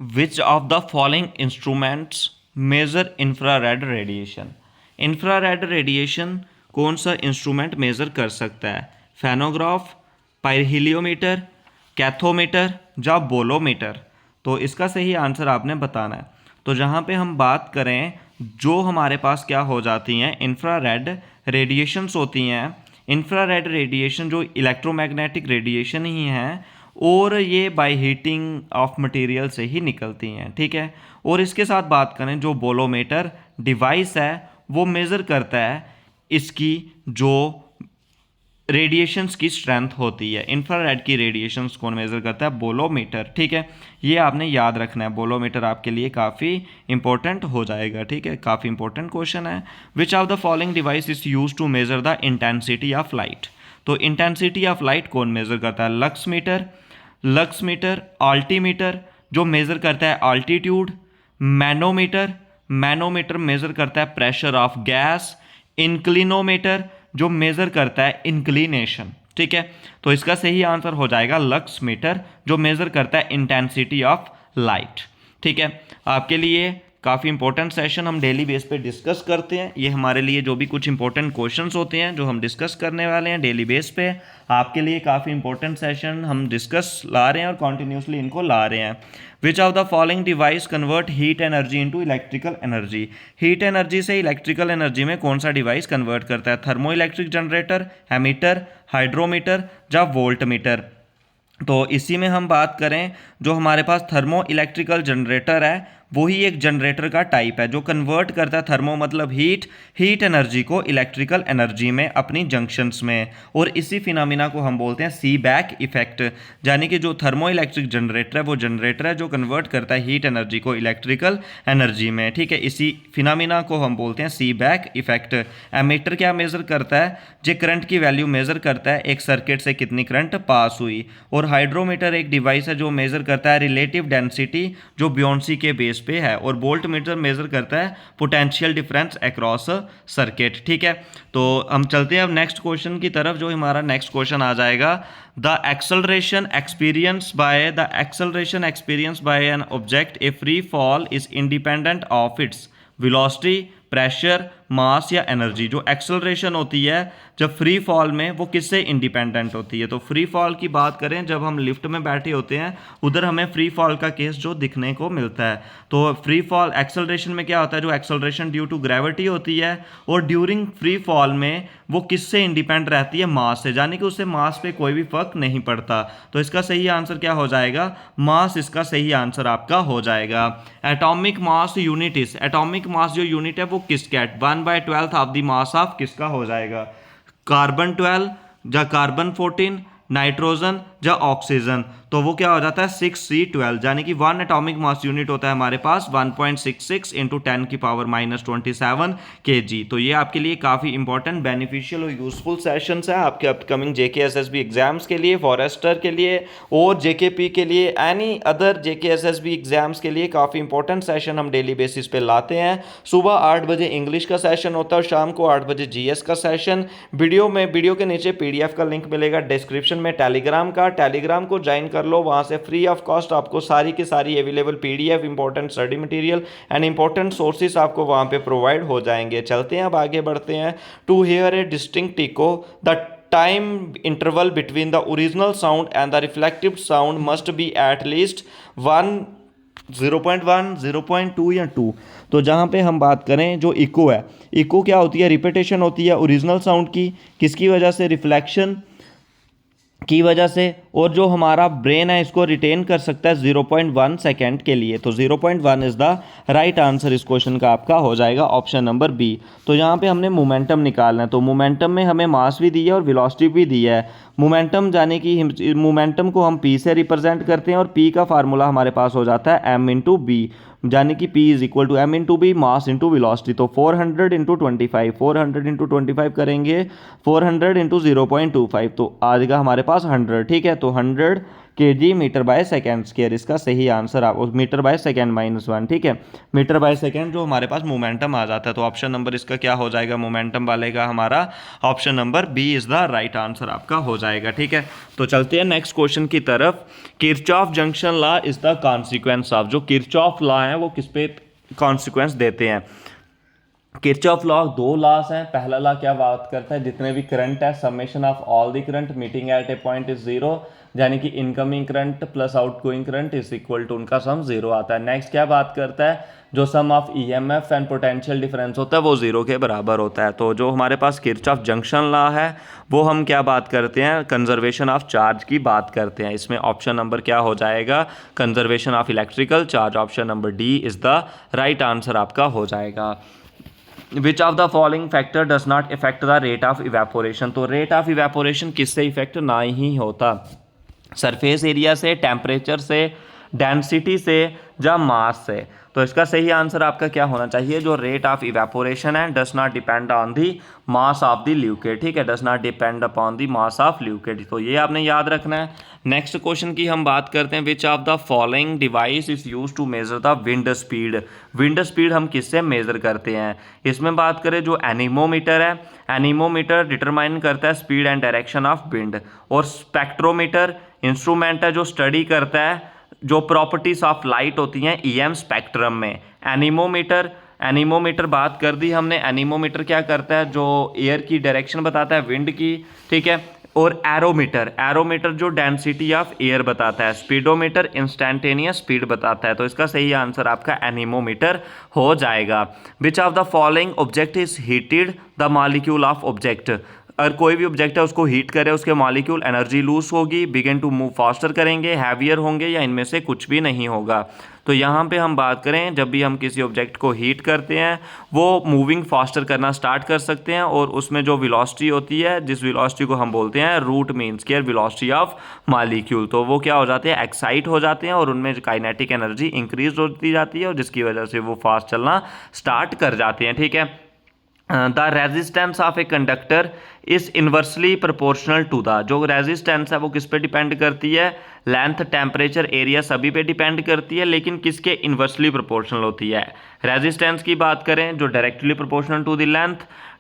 Which of the following instruments measure infrared radiation. Infrared radiation कौन सा instrument major कर सकता है? फेनोग्राफ, पायरहिलियोमीटर, कैथोमीटर या बोलोमीटर। तो इसका सही आंसर आपने बताना है। तो जहाँ पे हम बात करें, जो हमारे पास क्या हो जाती हैं, इंफ्रारेड रेडिएशंस होती हैं। इंफ्रारेड रेडिएशन जो इलेक्ट्रोमैग्नेटिक रेडिएशन ही हैं, और ये बाय हीटिंग ऑफ मटेरियल से ही निकलती हैं, ठीक है। और इसके साथ बात करें, जो बोलोमीटर डिवाइस है वो मेज़र करता है इसकी जो रेडिएशंस की स्ट्रेंथ होती है। इंफ्रारेड की रेडिएशंस कौन मेज़र करता है? बोलोमीटर, ठीक है। ये आपने याद रखना है, बोलोमीटर आपके लिए काफ़ी इंपॉर्टेंट हो जाएगा, ठीक है। काफ़ी इंपॉर्टेंट क्वेश्चन है। Which of the following device is use to measure the intensity of light. तो इंटेंसिटी ऑफ लाइट कौन मेज़र करता है? लक्स मीटर, आल्टीमीटर जो मेज़र करता है आल्टीट्यूड, मैनोमीटर मेज़र करता है प्रेशर ऑफ गैस, इंक्लिनोमीटर जो मेज़र करता है इंक्लिनेशन, ठीक है। तो इसका सही आंसर हो जाएगा लक्स मीटर जो मेज़र करता है इंटेंसिटी ऑफ लाइट, ठीक है। आपके लिए काफ़ी इंपॉर्टेंट सेशन हम डेली बेस पे डिस्कस करते हैं। ये हमारे लिए जो भी कुछ इंपॉर्टेंट क्वेश्चंस होते हैं जो हम डिस्कस करने वाले हैं डेली बेस पे, आपके लिए काफ़ी इंपॉर्टेंट सेशन हम डिस्कस ला रहे हैं और कॉन्टीन्यूसली इनको ला रहे हैं। Which of the following device convert heat energy into electrical energy. Heat energy से इलेक्ट्रिकल एनर्जी में कौन सा डिवाइस कन्वर्ट करता है? Thermo electric generator, ammeter, hydrometer या वोल्टमीटर। तो इसी में हम बात करें, जो हमारे पास थर्मो इलेक्ट्रिकल जनरेटर है वही एक जनरेटर का टाइप है जो कन्वर्ट करता है, थर्मो मतलब हीट एनर्जी को इलेक्ट्रिकल एनर्जी में अपनी जंक्शंस में। और इसी फिनोमिना को हम बोलते हैं सी बैक इफेक्ट। यानी कि जो थर्मो इलेक्ट्रिक जनरेटर है वो जनरेटर है जो कन्वर्ट करता है हीट एनर्जी को इलेक्ट्रिकल एनर्जी में, ठीक है। इसी फिनोमिना को हम बोलते हैं सी बैक इफेक्ट। एमीटर क्या मेज़र करता है? जो करंट की वैल्यू मेज़र करता है एक सर्किट से कितनी करंट पास हुई। और हाइड्रोमीटर एक डिवाइस है जो मेज़र करता है रिलेटिव डेंसिटी जो बियोंसी के बेस पे है। और वोल्ट मीटर मेजर करता है पोटेंशियल डिफरेंस अक्रॉस सर्किट, ठीक है। तो हम चलते हैं अब नेक्स्ट क्वेश्चन की तरफ। जो हमारा नेक्स्ट क्वेश्चन आ जाएगा, the acceleration experience by an object a free fall is independent of its velocity, pressure, mass या एनर्जी। जो एक्सेलरेशन होती है जब फ्री फॉल में, वो किससे इंडिपेंडेंट होती है? तो फ्री फॉल की बात करें, जब हम लिफ्ट में बैठे होते हैं उधर हमें फ्री फॉल का केस जो दिखने को मिलता है। तो फ्री फॉल एक्सेलरेशन में क्या होता है? जो एक्सेलरेशन ड्यू टू ग्रेविटी होती है, और ड्यूरिंग फ्री फॉल में वो किससे इंडिपेंडेंट रहती है? मास से, यानी कि उससे मास पे कोई भी फर्क नहीं पड़ता। तो इसका सही आंसर क्या हो जाएगा? मास इसका सही आंसर आपका हो जाएगा। Atomic mass unit is, atomic mass जो यूनिट है वो किसका है? 1/12 ऑफ द मास ऑफ किसका हो जाएगा? कार्बन 12 या कार्बन 14, नाइट्रोजन या ऑक्सीजन। तो वो क्या हो जाता है? 6C12, यानी कि 1 एटॉमिक मास यूनिट होता है हमारे पास 1.66 इंटू 10⁻⁻27 kg। तो ये आपके लिए काफ़ी इंपॉर्टेंट, बेनिफिशियल और यूजफुल सेशंस है आपके अपकमिंग JKSSB एग्जाम्स के लिए, फॉरेस्टर के लिए और JKP के लिए, एनी अदर JKSSB एग्जाम्स के लिए काफ़ी इंपॉर्टेंट सेशन हम डेली बेसिस पे लाते हैं। सुबह 8 बजे इंग्लिश का सेशन होता है और शाम को 8 बजे GS का सेशन। वीडियो के नीचे PDF का लिंक मिलेगा डिस्क्रिप्शन में टेलीग्राम का, टेलीग्राम को ज्वाइन कर लो। वहां से फ्री ऑफ कॉस्ट आपको सारी की सारी available PDF, important study material and important sources आपको वहां पे प्रोवाइड हो जाएंगे। चलते हैं अब आगे बढ़ते हैं। To hear a distinct echo the time interval between the original sound and the reflective sound must be at least 0.1, 0.2 या 2। तो जहाँ पे हम बात करें, जो इको है, इको क्या होती है? रिपीटेशन होती है ओरिजिनल साउंड की। किसकी वजह से? रिफ्लेक्शन की वजह से। और जो हमारा ब्रेन है इसको रिटेन कर सकता है 0.1 सेकेंड के लिए। तो 0.1 इज द राइट आंसर इस क्वेश्चन का आपका हो जाएगा ऑप्शन नंबर बी। तो यहाँ पे हमने मोमेंटम निकालना है। तो मोमेंटम में हमें मास भी दी है और वेलोसिटी भी दी है। मोमेंटम यानी कि मोमेंटम को हम पी से रिप्रेजेंट करते हैं और पी का फार्मूला हमारे पास हो जाता है m इंटू बी, यानी कि P is equal to m into B, mass into velocity. तो 400 इंटू 25, 400 इंटू 25 करेंगे, 400 इंटू 0.25 तो आ जाएगा हमारे पास 100, ठीक है। तो 100 kg metre by second square. इसका सही आंसर आप मीटर बाय सेकेंड -1, ठीक है, मीटर बाय सेकेंड जो हमारे पास मोमेंटम आ जाता है। तो ऑप्शन नंबर इसका क्या हो जाएगा, मोमेंटम वाले का हमारा option number B is the right answer आपका हो जाएगा, ठीक है। तो चलते हैं नेक्स्ट क्वेश्चन की तरफ। Kirchhoff junction law is the consequence of, जो किरचॉफ लॉ है वो किस पे कॉन्सिक्वेंस देते हैं। किरचॉफ लॉ दो लॉस हैं। पहला लॉ क्या बात करता है, जितने भी करंट है summation of all the current meeting at a point is zero, यानी कि incoming current plus outgoing current is equal to उनका सम जीरो आता है। नेक्स्ट क्या बात करता है, जो sum of EMF and potential difference होता है वो जीरो के बराबर होता है। तो जो हमारे पास किरचॉफ जंक्शन लॉ है वो हम क्या बात करते हैं, कंजर्वेशन ऑफ चार्ज की बात करते हैं। इसमें ऑप्शन नंबर क्या हो जाएगा, conservation of electrical charge. Option number D is the right answer आपका हो जाएगा। विच of the following factor does not effect the rate of evaporation. तो रेट ऑफ इवेपोरेशन किससे इफेक्ट ना ही होता, सरफेस एरिया से, टेम्परेचर से, डेंसिटी से या मास से। तो इसका सही आंसर आपका क्या होना चाहिए, जो रेट ऑफ इवेपोरेशन है does not depend on the mass of the liquid, ठीक है, does not depend upon the mass of liquid. तो ये आपने याद रखना है। नेक्स्ट क्वेश्चन की हम बात करते हैं, which of the following device is use to measure the wind speed. Wind speed हम किससे मेजर करते हैं, इसमें बात करें जो एनीमोमीटर है, एनीमोमीटर डिटरमाइन करता है speed and direction of wind. और स्पेक्ट्रोमीटर इंस्ट्रूमेंट है जो स्टडी करता है जो प्रॉपर्टीज ऑफ लाइट होती हैं ईएम स्पेक्ट्रम में। एनीमोमीटर बात कर दी हमने। एनीमोमीटर क्या करता है, जो एयर की डायरेक्शन बताता है, विंड की, ठीक है। और एरोमीटर जो डेंसिटी ऑफ एयर बताता है। स्पीडोमीटर इंस्टेंटेनियस स्पीड बताता है। तो इसका सही आंसर आपका एनीमोमीटर हो जाएगा। विच of the following object is heated the molecule of object. अगर कोई भी ऑब्जेक्ट है उसको हीट करे, उसके मॉलिक्यूल एनर्जी लूज होगी, बिगिन टू मूव फास्टर करेंगे, हैवियर होंगे, या इनमें से कुछ भी नहीं होगा। तो यहाँ पे हम बात करें, जब भी हम किसी ऑब्जेक्ट को हीट करते हैं वो मूविंग फास्टर करना स्टार्ट कर सकते हैं, और उसमें जो वेलोसिटी होती है, जिस वेलोसिटी को हम बोलते हैं root mean square velocity of molecule, तो वो क्या हो जाते हैं, एक्साइट हो जाते हैं, और उनमें काइनेटिक एनर्जी इंक्रीज होती जाती है, और जिसकी वजह से वो फास्ट चलना स्टार्ट कर जाते हैं, ठीक है। The resistance of a conductor is inversely proportional to the, जो रेजिस्टेंस है वो किस पे डिपेंड करती है, लेंथ, टेम्परेचर, एरिया सभी पे डिपेंड करती है, लेकिन किसके इन्वर्सली प्रोपोर्शनल होती है। रेजिस्टेंस की बात करें, जो directly proportional to the length,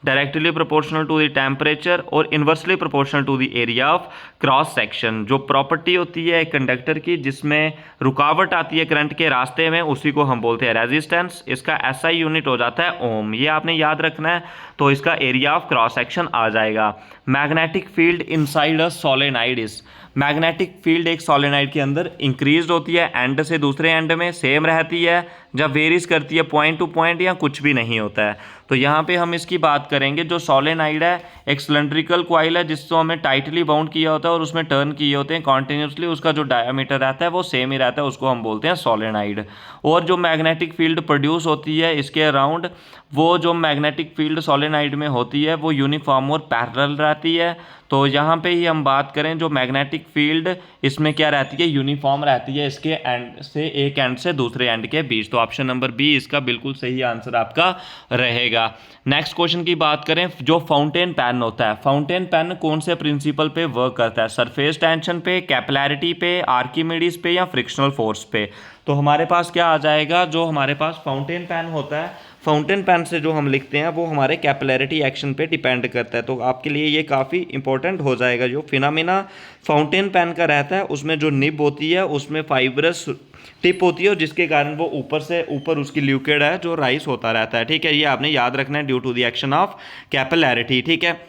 directly proportional to the temperature, और inversely proportional to the area of cross section. जो प्रॉपर्टी होती है एक कंडक्टर की जिसमें रुकावट आती है करंट के रास्ते में, उसी को हम बोलते हैं रेजिस्टेंस। इसका एसआई यूनिट हो जाता है ओम, ये आपने याद रखना है। तो इसका एरिया ऑफ क्रॉस सेक्शन आ जाएगा। Magnetic field inside a solenoid is, magnetic field एक सोलेनाइड के अंदर इंक्रीज होती है, एंड से दूसरे एंड में सेम रहती है, जब वेरीज करती है पॉइंट टू पॉइंट, या कुछ भी नहीं होता है। तो यहाँ पे हम इसकी बात करेंगे, जो सोलेनाइड है एक सिलेंड्रिकल कॉइल है जिसको हमें टाइटली बाउंड किया होता है और उसमें टर्न किए होते हैं कॉन्टिन्यूसली, उसका जो डायमीटर रहता है वो सेम ही रहता है, उसको हम बोलते हैं सोलेनाइड। और जो मैग्नेटिक फील्ड प्रोड्यूस होती है इसके अराउंड, वो जो मैग्नेटिक फील्ड सोलेनाइड में होती है वो यूनिफॉर्म और पैरेलल रहती है। तो यहाँ पे ही हम बात करें, जो मैग्नेटिक फील्ड इसमें क्या रहती है, यूनिफॉर्म रहती है इसके एंड से, एक एंड से दूसरे एंड के बीच। तो ऑप्शन नंबर बी इसका बिल्कुल सही आंसर आपका रहेगा। नेक्स्ट क्वेश्चन की बात करें, जो फाउंटेन पेन होता है, फाउंटेन पेन कौन से प्रिंसिपल पे वर्क करता है, सरफेस टेंशन पे, कैपिलैरिटी पे, आर्किमिडीज पे, या फ्रिक्शनल फोर्स पे। तो हमारे पास क्या आ जाएगा, जो हमारे पास फाउंटेन पेन होता है, फाउंटेन पेन से जो हम लिखते हैं वो हमारे कैपिलैरिटी एक्शन पे डिपेंड करता है। तो आपके लिए ये काफ़ी इंपॉर्टेंट हो जाएगा। जो फिनोमेना फाउंटेन पेन का रहता है उसमें जो निब होती है उसमें फाइब्रस टिप होती है, और जिसके कारण वो ऊपर से ऊपर उसकी लिक्विड है जो राइस होता रहता है, ठीक है। ये आपने याद रखना है, due to the action of capillarity, ठीक है।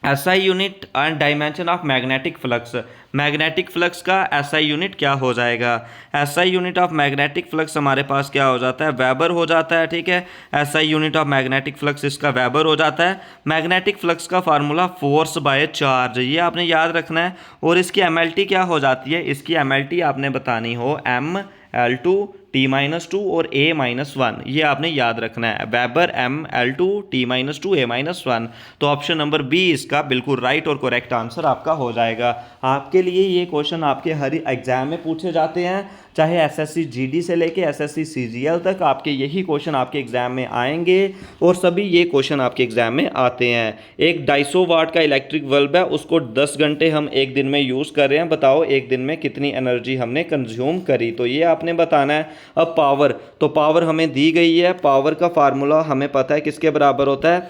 SI unit and dimension of magnetic flux, magnetic flux का एसआई यूनिट क्या हो जाएगा, SI unit of magnetic flux हमारे पास क्या हो जाता है, वेबर हो जाता है, ठीक है। SI unit of magnetic flux इसका वेबर हो जाता है। मैग्नेटिक फ्लक्स का फार्मूला फोर्स बाय चार्ज, ये आपने याद रखना है। और इसकी एमएलटी क्या हो जाती है, इसकी एमएलटी आपने बतानी हो ML2 T-2 और A-1, ये आपने याद रखना है, वेबर ML2 T-2 A-1। तो ऑप्शन नंबर बी इसका बिल्कुल राइट और करेक्ट आंसर आपका हो जाएगा। आपके इसके लिए ये क्वेश्चन आपके हर एग्जाम में पूछे जाते हैं, चाहे एसएससी जीडी से लेके एसएससी सीजीएल तक आपके यही क्वेश्चन आपके एग्जाम में आएंगे और सभी ये क्वेश्चन आपके एग्जाम में आते हैं। एक 250 वाट का इलेक्ट्रिक बल्ब है, उसको 10 घंटे हम एक दिन में यूज़ कर रहे हैं, बताओ एक दिन में कितनी एनर्जी हमने कंज्यूम करी, तो ये आपने बताना है। अब पावर, तो पावर हमें दी गई है, पावर का फार्मूला हमें पता है किसके बराबर होता है,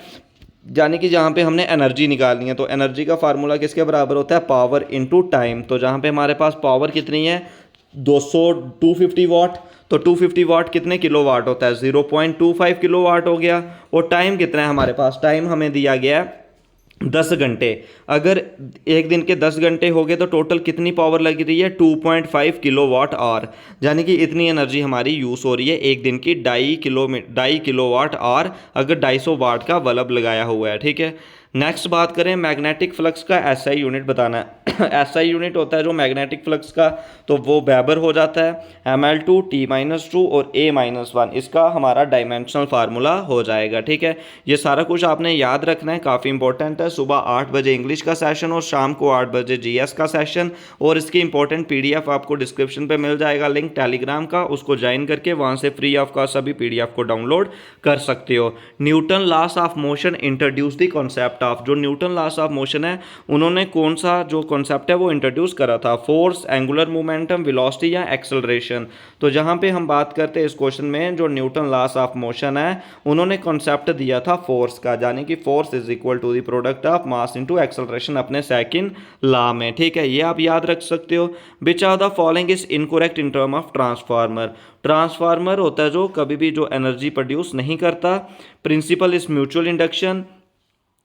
यानी कि जहाँ पे हमने एनर्जी निकालनी है तो एनर्जी का फार्मूला किसके बराबर होता है, पावर इनटू टाइम। तो जहाँ पे हमारे पास पावर कितनी है 250 वाट, तो 250 वाट कितने किलो वाट होता है, 0.25 किलो वाट हो गया। और टाइम कितना है हमारे पास, टाइम हमें दिया गया है 10 घंटे। अगर एक दिन के 10 घंटे हो गए तो टोटल कितनी पावर लग रही है 2.5 किलो वाट आवर, यानी कि इतनी एनर्जी हमारी यूज़ हो रही है एक दिन की 2.5 किलो वाट आवर अगर 250 वाट का बल्ब लगाया हुआ है। ठीक है, नेक्स्ट बात करें मैग्नेटिक फ्लक्स का एसआई यूनिट बताना है। एसआई यूनिट होता है जो मैग्नेटिक फ्लक्स का, तो वो वेबर हो जाता है ml2 t-2 और a-1, इसका हमारा डायमेंशनल फार्मूला हो जाएगा। ठीक है, ये सारा कुछ आपने याद रखना है, काफ़ी इंपॉर्टेंट है। सुबह 8 बजे इंग्लिश का सेशन और शाम को 8 बजे जीएस का सेशन, और इसकी इंपॉर्टेंट पीडीएफ आपको डिस्क्रिप्शन पे मिल जाएगा लिंक टेलीग्राम का, उसको ज्वाइन करके वहाँ से फ्री ऑफ कॉस्ट सभी पीडीएफ को डाउनलोड कर सकते हो। Newton loss of motion introduce the concept of, जो न्यूटन लॉस ऑफ मोशन है उन्होंने कौन सा जो कॉन्सेप्ट है वो इंट्रोड्यूस करा था, फोर्स, एंगुलर मोमेंटम, वेलोसिटी या एक्सेलरेशन। तो जहां पे हम बात करते हैं इस क्वेश्चन में जो न्यूटन लॉस ऑफ मोशन है उन्होंने कॉन्सेप्ट दिया था फोर्स का, यानी कि force is equal to the product of mass into acceleration अपने सेकंड लॉ में। ठीक है, ये आप याद रख सकते हो। Which of the following is incorrect in term of transformer, transformer होता है जो कभी भी जो एनर्जी प्रोड्यूस नहीं करता। प्रिंसिपल इज म्यूचुअल इंडक्शन,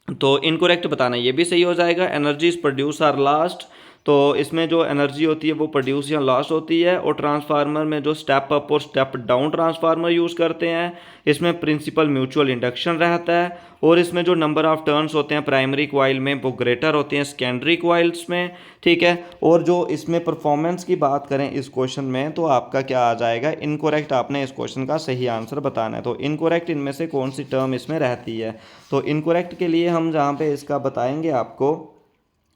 तो इनकोरेक्ट बताना, ये भी सही हो जाएगा। Energy is produce or lost, तो इसमें जो एनर्जी होती है वो प्रोड्यूस या लॉस होती है। और ट्रांसफार्मर में जो स्टेप अप और स्टेप डाउन ट्रांसफार्मर यूज़ करते हैं, इसमें प्रिंसिपल म्यूचुअल इंडक्शन रहता है। और इसमें जो नंबर ऑफ टर्न्स होते हैं प्राइमरी कॉइल में वो ग्रेटर होते हैं सेकेंडरी कॉइल्स में। ठीक है, और जो इसमें परफॉर्मेंस की बात करें इस क्वेश्चन में तो आपका क्या आ जाएगा, इनकोरेक्ट आपने इस क्वेश्चन का सही आंसर बताना है। तो इनकोरेक्ट इनमें से कौन सी टर्म इसमें रहती है, तो इनकोरेक्ट के लिए हम जहाँ पे इसका बताएंगे आपको,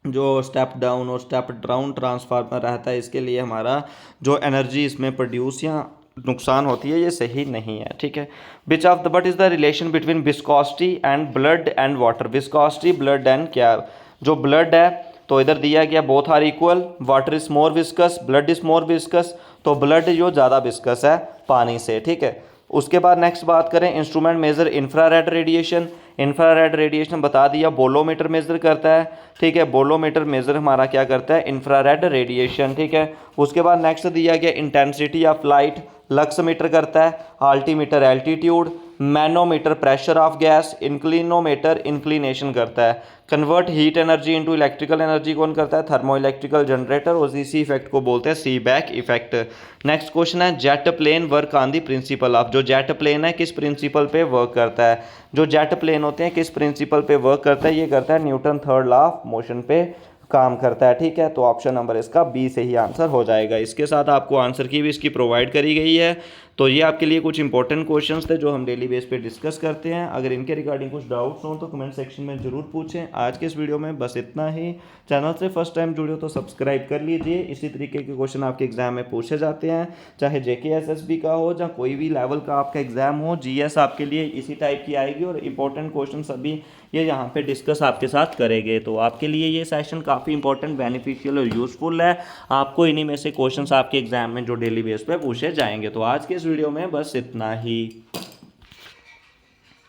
जो स्टेप डाउन और स्टेप डाउन ट्रांसफार्मर रहता है इसके लिए हमारा जो एनर्जी इसमें प्रोड्यूस या नुकसान होती है ये सही नहीं है। ठीक है, which of the but is the relation between viscosity and blood and water, viscosity blood and क्या, जो ब्लड है तो इधर दिया गया both are equal, water is more viscous, blood is more viscous, तो ब्लड जो ज़्यादा विस्कस है पानी से। ठीक है, उसके बाद नेक्स्ट बात करें instrument major infrared radiation, infrared radiation बता दिया बोलोमीटर मेजर करता है। ठीक है, बोलोमीटर मेजर हमारा क्या करता है, इंफ्रारेड रेडिएशन। ठीक है, उसके बाद नेक्स्ट दिया गया intensity of light, lux meter करता है, altimeter altitude, manometer pressure of gas, inclinometer inclination करता है, convert heat energy into electrical energy कौन करता है, थर्मो इलेक्ट्रिकल जनरेटर, और इसी इफेक्ट को बोलते हैं सीबैक इफेक्ट। नेक्स्ट क्वेश्चन है jet plane work on the principle of, जो जेट प्लेन है किस प्रिंसिपल पे वर्क करता है, जो जेट प्लेन होते हैं किस प्रिंसिपल पे वर्क करता है, ये करता है Newton third law of motion पे काम करता है। ठीक है, तो ऑप्शन नंबर इसका बी से ही आंसर हो जाएगा। इसके साथ आपको आंसर की भी इसकी प्रोवाइड करी गई है। तो ये आपके लिए कुछ इंपॉर्टेंट क्वेश्चंस थे जो हम डेली बेस पे डिस्कस करते हैं। अगर इनके रिगार्डिंग कुछ डाउट्स हों तो कमेंट सेक्शन में ज़रूर पूछें। आज के इस वीडियो में बस इतना ही। चैनल से फर्स्ट टाइम जुड़े हो तो सब्सक्राइब कर लीजिए। इसी तरीके के क्वेश्चन आपके एग्जाम में पूछे जाते हैं, चाहे JK SSB का हो या कोई भी लेवल का आपका एग्जाम हो, GS आपके लिए इसी टाइप की आएगी और इंपॉर्टेंट क्वेश्चन सभी ये यहाँ पे डिस्कस आपके साथ करेंगे। तो आपके लिए ये सेशन काफ़ी इंपॉर्टेंट, बेनिफिशियल और यूज़फुल है। आपको इन्हीं में से क्वेश्चंस आपके एग्जाम में जो डेली बेस पे पूछे जाएंगे। तो आज के इस वीडियो में बस इतना ही।